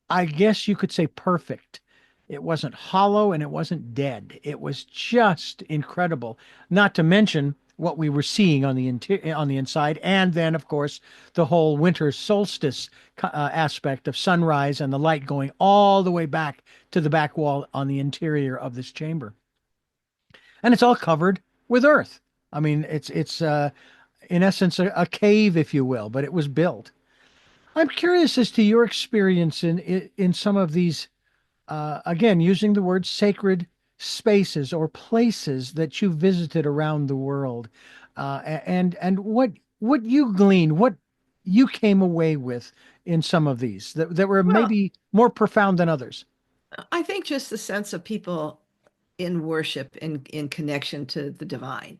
S2: I guess you could say, perfect. It wasn't hollow and it wasn't dead. It was just incredible. Not to mention what we were seeing on the inside, and then of course the whole winter solstice aspect of sunrise and the light going all the way back to the back wall on the interior of this chamber, and it's all covered with earth. I mean, it's in essence a cave, if you will, but it was built. I'm curious as to your experience in some of these, again, using the word sacred spaces or places that you visited around the world, and what you gleaned, what you came away with in some of these that were
S3: Well,
S2: maybe more profound than others.
S3: I think just the sense of people in worship, in connection to the divine.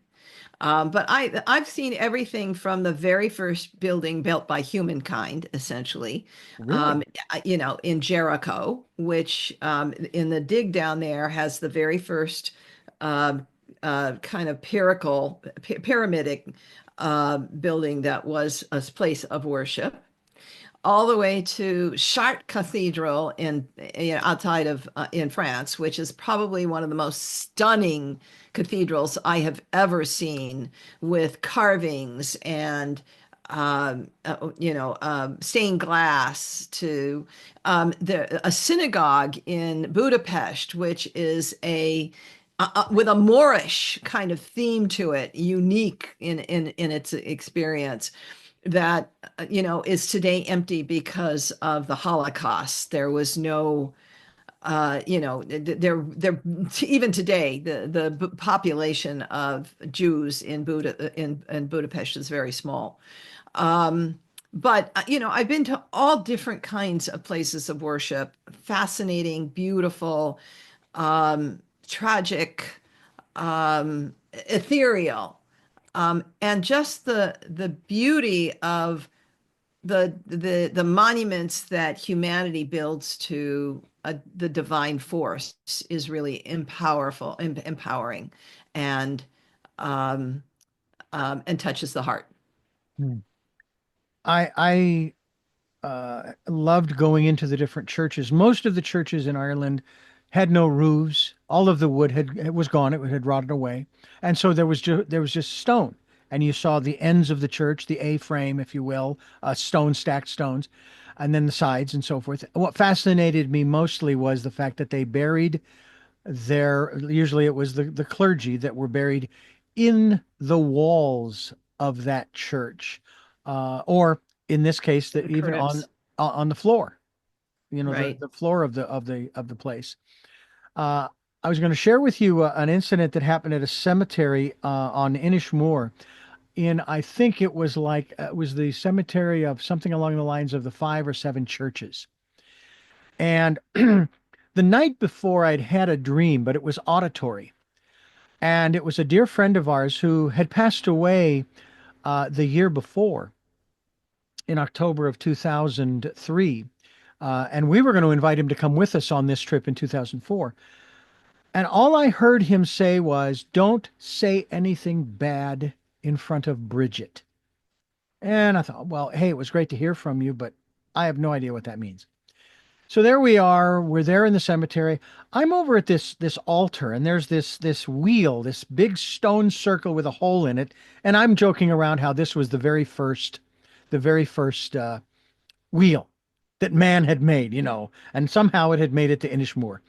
S3: But I've seen everything from the very first building built by humankind, essentially,
S2: Really?
S3: in Jericho, which in the dig down there has the very first uh, kind of pyramidic building that was a place of worship, all the way to Chartres Cathedral outside of in France, which is probably one of the most stunning cathedrals I have ever seen, with carvings and stained glass, to a synagogue in Budapest, which is a with a Moorish kind of theme to it, unique in its experience, that is today empty because of the Holocaust. There was no there even today the population of Jews in Budapest is very small. But I've been to all different kinds of places of worship, fascinating, beautiful, tragic, ethereal, and just the beauty of the monuments that humanity builds to the divine force is really empowering, and um, and touches the heart.
S2: Hmm. I loved going into the different churches. Most of the churches in Ireland had no roofs. All of the wood was gone. It had rotted away, and so there was just stone. And you saw the ends of the church, the A frame, if you will, stacked stones, and then the sides and so forth. What fascinated me mostly was the fact that they buried usually it was the clergy that were buried in the walls of that church, or in this case, that
S3: The
S2: even on
S3: crypts,
S2: on the floor, the
S3: right?
S2: the floor of the place. Uh, I was going to share with you an incident that happened at a cemetery on Inishmore. I think it was the cemetery of something along the lines of the five or seven churches. And the night before, I'd had a dream, but it was auditory. And it was a dear friend of ours who had passed away the year before, in October of 2003. And we were going to invite him to come with us on this trip in 2004. And all I heard him say was, "Don't say anything bad in front of Bridget." And I thought, well, hey, it was great to hear from you, but I have no idea what that means. So there we are. We're there in the cemetery. I'm over at this altar, and there's this wheel, this big stone circle with a hole in it. And I'm joking around how this was the very first wheel. that man had made, and somehow it had made it to Inishmore.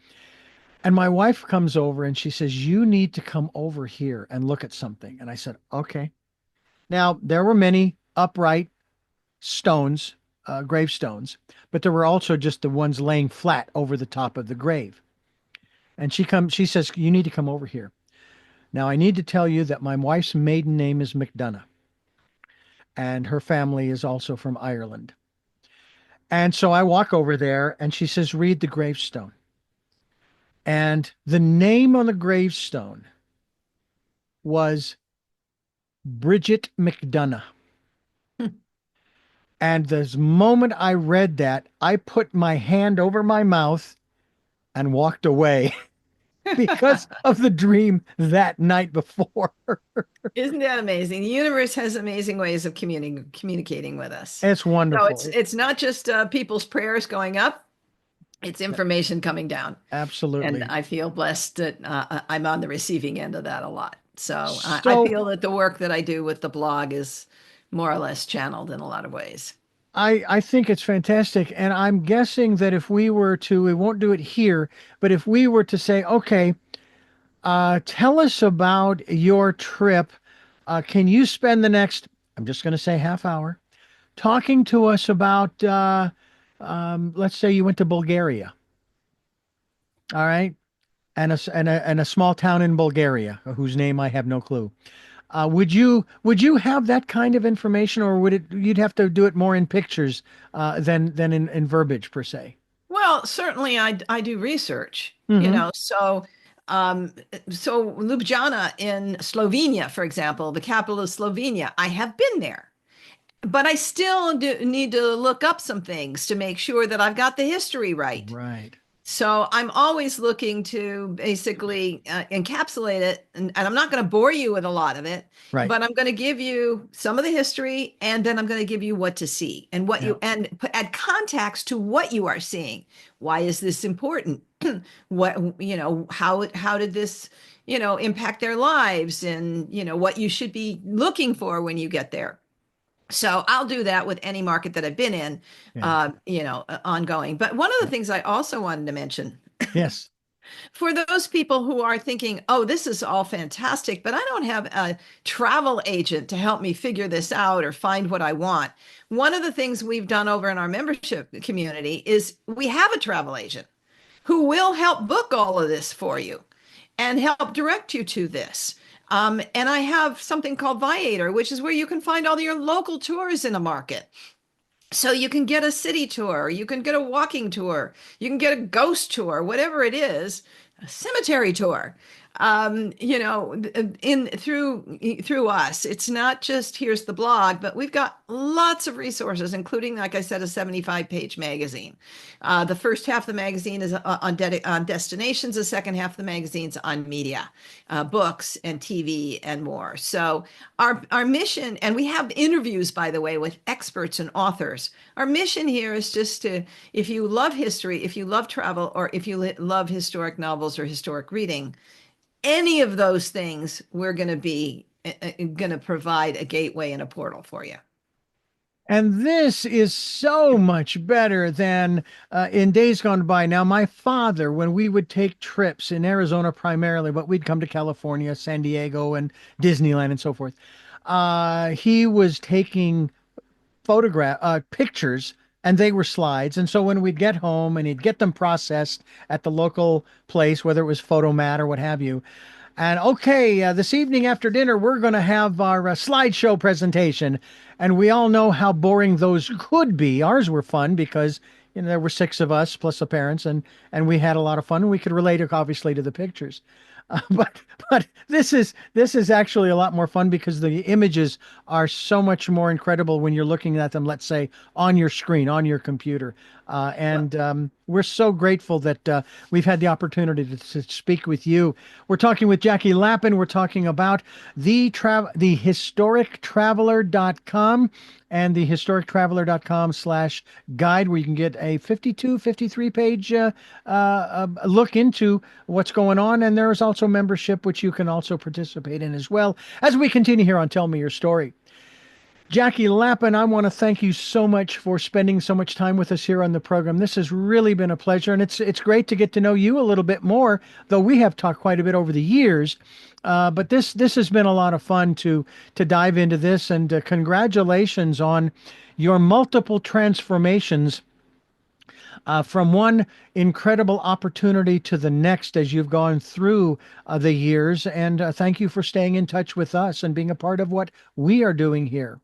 S2: And my wife comes over and she says, "You need to come over here and look at something." And I said, "Okay." Now, there were many upright stones, gravestones, but there were also just the ones laying flat over the top of the grave. And she says, "You need to come over here." Now, I need to tell you that my wife's maiden name is McDonough, and her family is also from Ireland. And so I walk over there and she says, "Read the gravestone." And the name on the gravestone was Bridget McDonough. And the moment I read that, I put my hand over my mouth and walked away because of the dream that night before.
S3: Isn't that amazing? The universe has amazing ways of communicating with us.
S2: It's
S3: So
S2: wonderful.
S3: it's not just people's prayers going up, it's information coming down. And
S2: Absolutely.
S3: I feel blessed that I'm on the receiving end of that a lot. So I
S2: So
S3: feel that the work that I do with the blog is more or less channeled in a lot of ways.
S2: I think it's fantastic. And I'm guessing that if we were to, we won't do it here, but if we were to say, okay, tell us about your trip. Can you spend the next, I'm just going to say half hour, talking to us about, let's say you went to Bulgaria, all right, and a small town in Bulgaria, whose name I have no clue. Would you have that kind of information, or would it you'd have to do it more in pictures than in verbiage per se?
S3: Well, certainly I do research,
S2: Hmm.
S3: um, so Ljubljana in Slovenia, for example, the capital of Slovenia, I have been there. But I still need to look up some things to make sure that I've got the history right.
S2: Right.
S3: So I'm always looking to basically encapsulate it, and I'm not going to bore you with a lot of it,
S2: Right.
S3: but I'm going to give you some of the history, and then I'm going to give you what to see and what
S2: Yeah.
S3: you and add context to what you are seeing. Why is this important? What, how did this, impact their lives, and what you should be looking for when you get there. So I'll do that with any market that I've been in,
S2: Yeah.
S3: ongoing. But one of the
S2: Yeah.
S3: things I also wanted to mention
S2: Yes.
S3: for those people who are thinking, oh, this is all fantastic, but I don't have a travel agent to help me figure this out or find what I want. One of the things we've done over in our membership community is we have a travel agent who will help book all of this for you and help direct you to this. And I have something called Viator, which is where you can find all your local tours in a market. So you can get a city tour, you can get a walking tour, you can get a ghost tour, whatever it is, a cemetery tour. In through us. It's not just here's the blog, but we've got lots of resources, including, like I said, a 75-page magazine. The first half of the magazine is on destinations. The second half of the magazine's on media, books and TV and more. So our mission, and we have interviews, by the way, with experts and authors. Our mission here is just to, if you love history, if you love travel, or if you love historic novels or historic reading, any of those things, we're going to provide a gateway and a portal for you.
S2: And this is so much better than in days gone by. Now, my father, when we would take trips in Arizona primarily, but we'd come to California, San Diego, and Disneyland and so forth, he was taking pictures, and they were slides. And so when we'd get home and he'd get them processed at the local place, whether it was Photomat or what have you, and okay, this evening after dinner, we're going to have our slideshow presentation. And we all know how boring those could be. Ours were fun because, there were six of us plus the parents, and we had a lot of fun. And we could relate, obviously, to the pictures. But this is actually a lot more fun because the images are so much more incredible when you're looking at them, let's say, on your screen, on your computer. And we're so grateful that we've had the opportunity to speak with you. We're talking with Jackie Lapin. We're talking about the historictraveler.com and the historictraveler.com/guide, where you can get a 52, 53 page look into what's going on. And there is also membership, which you can also participate in as well as we continue here on Tell Me Your Story. Jackie Lapin, I want to thank you so much for spending so much time with us here on the program. This has really been a pleasure, and it's great to get to know you a little bit more, though we have talked quite a bit over the years. But this has been a lot of fun to dive into this, and congratulations on your multiple transformations from one incredible opportunity to the next as you've gone through the years. And thank you for staying in touch with us and being a part of what we are doing here.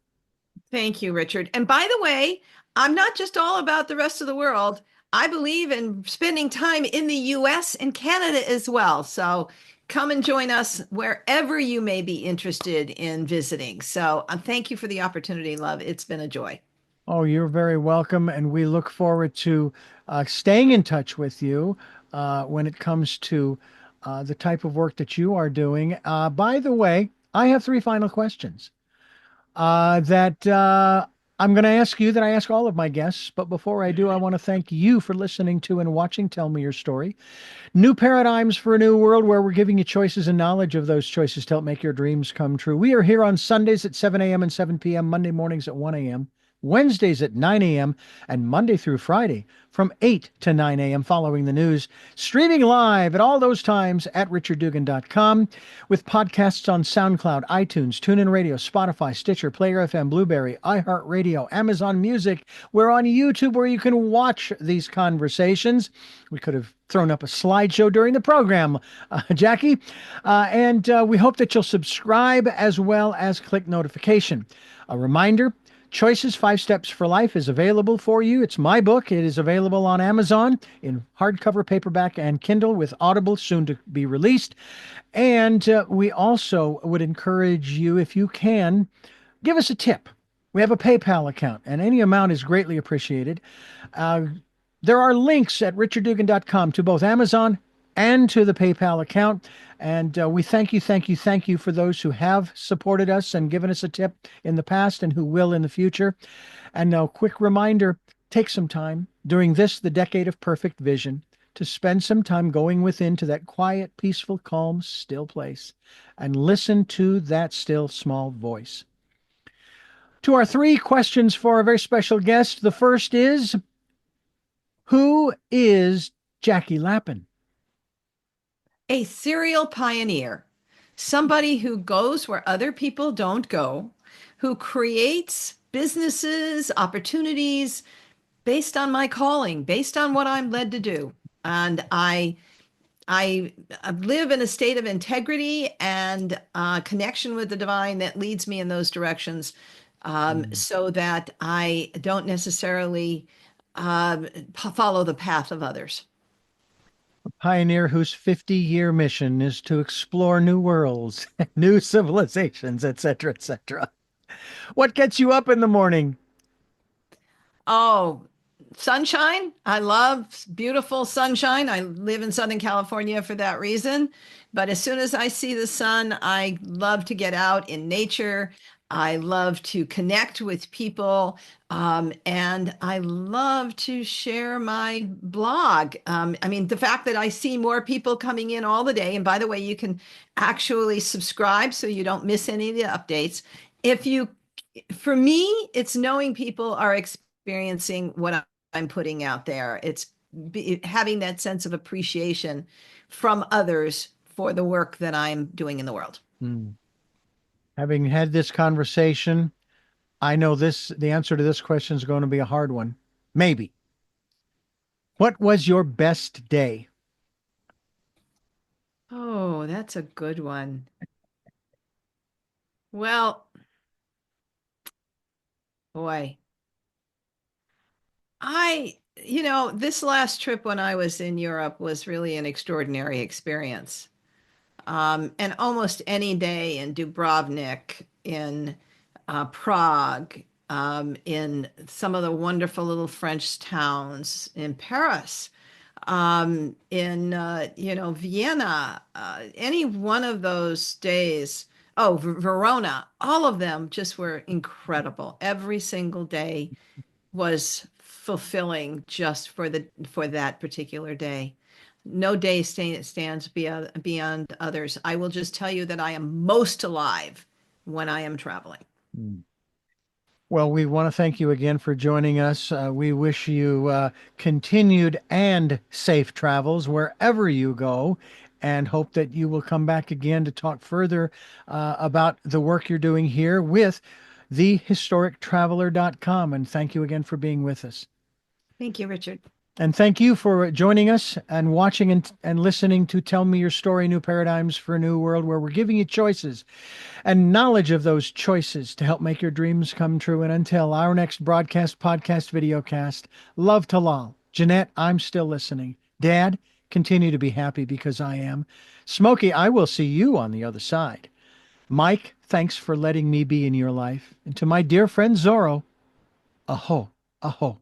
S3: Thank you, Richard. And by the way, I'm not just all about the rest of the world. I believe in spending time in the US and Canada as well. So come and join us wherever you may be interested in visiting. So thank you for the opportunity, love. It's been a joy.
S2: Oh, you're very welcome, and we look forward to staying in touch with you when it comes to the type of work that you are doing. By the way, I have three final questions that I'm going to ask you that I ask all of my guests. But before I do, I want to thank you for listening to and watching Tell Me Your Story. New paradigms for a new world where we're giving you choices and knowledge of those choices to help make your dreams come true. We are here on Sundays at 7 a.m. and 7 p.m., Monday mornings at 1 a.m., Wednesdays at 9 a.m., and Monday through Friday from 8 to 9 a.m. following the news. Streaming live at all those times at richarddugan.com with podcasts on SoundCloud, iTunes, TuneIn Radio, Spotify, Stitcher, Player FM, Blueberry, iHeartRadio, Amazon Music. We're on YouTube where you can watch these conversations. We could have thrown up a slideshow during the program, Jackie. And we hope that you'll subscribe as well as click notification. A reminder, Choices 5 Steps for Life is available for you. It's my book. It is available on Amazon in hardcover, paperback, and Kindle with Audible soon to be released. And we also would encourage you, if you can, give us a tip. We have a PayPal account, and any amount is greatly appreciated. Uh, there are links at richarddugan.com to both Amazon and to the PayPal account. And we thank you for those who have supported us and given us a tip in the past and who will in the future. And now, quick reminder, take some time during this, the decade of perfect vision, to spend some time going within to that quiet, peaceful, calm, still place and listen to that still small voice. To our three questions for our very special guest. The first is, who is Jackie Lapin?
S3: A serial pioneer, somebody who goes where other people don't go, who creates businesses, opportunities based on my calling, based on what I'm led to do. And I live in a state of integrity and connection with the divine that leads me in those directions, so that I don't necessarily follow the path of others.
S2: Pioneer whose 50-year mission is to explore new worlds, new civilizations, etc., etc. What gets you up in the morning?
S3: Oh, sunshine. I love beautiful sunshine. I live in Southern California for that reason. But as soon as I see the sun, I love to get out in nature. I love to connect with people. And I love to share my blog. I mean, the fact that I see more people coming in all the day. And by the way, you can actually subscribe so you don't miss any of the updates. If you For me, it's knowing people are experiencing what I'm putting out there. It's having that sense of appreciation from others for the work that I'm doing in the world.
S2: Hmm. Having had this conversation, I know the answer to this question is going to be a hard one. Maybe. What was your best day?
S3: Oh, that's a good one. Well, boy, this last trip when I was in Europe was really an extraordinary experience. And almost any day in Dubrovnik, in Prague, in some of the wonderful little French towns, in Paris, in Vienna, any one of those days. Oh, Verona, all of them just were incredible. Every single day was fulfilling just for that particular day. No day stands beyond others. I will just tell you that I am most alive when I am traveling.
S2: Hmm. Well, we want to thank you again for joining us. We wish you continued and safe travels wherever you go, and hope that you will come back again to talk further about the work you're doing here with thehistorictraveler.com. And thank you again for being with us.
S3: Thank you, Richard.
S2: And thank you for joining us and watching and listening to Tell Me Your Story, New Paradigms for a New World, where we're giving you choices and knowledge of those choices to help make your dreams come true. And until our next broadcast, podcast, videocast, love to Lal. Jeanette, I'm still listening. Dad, continue to be happy because I am. Smokey, I will see you on the other side. Mike, thanks for letting me be in your life. And to my dear friend Zorro, aho, aho.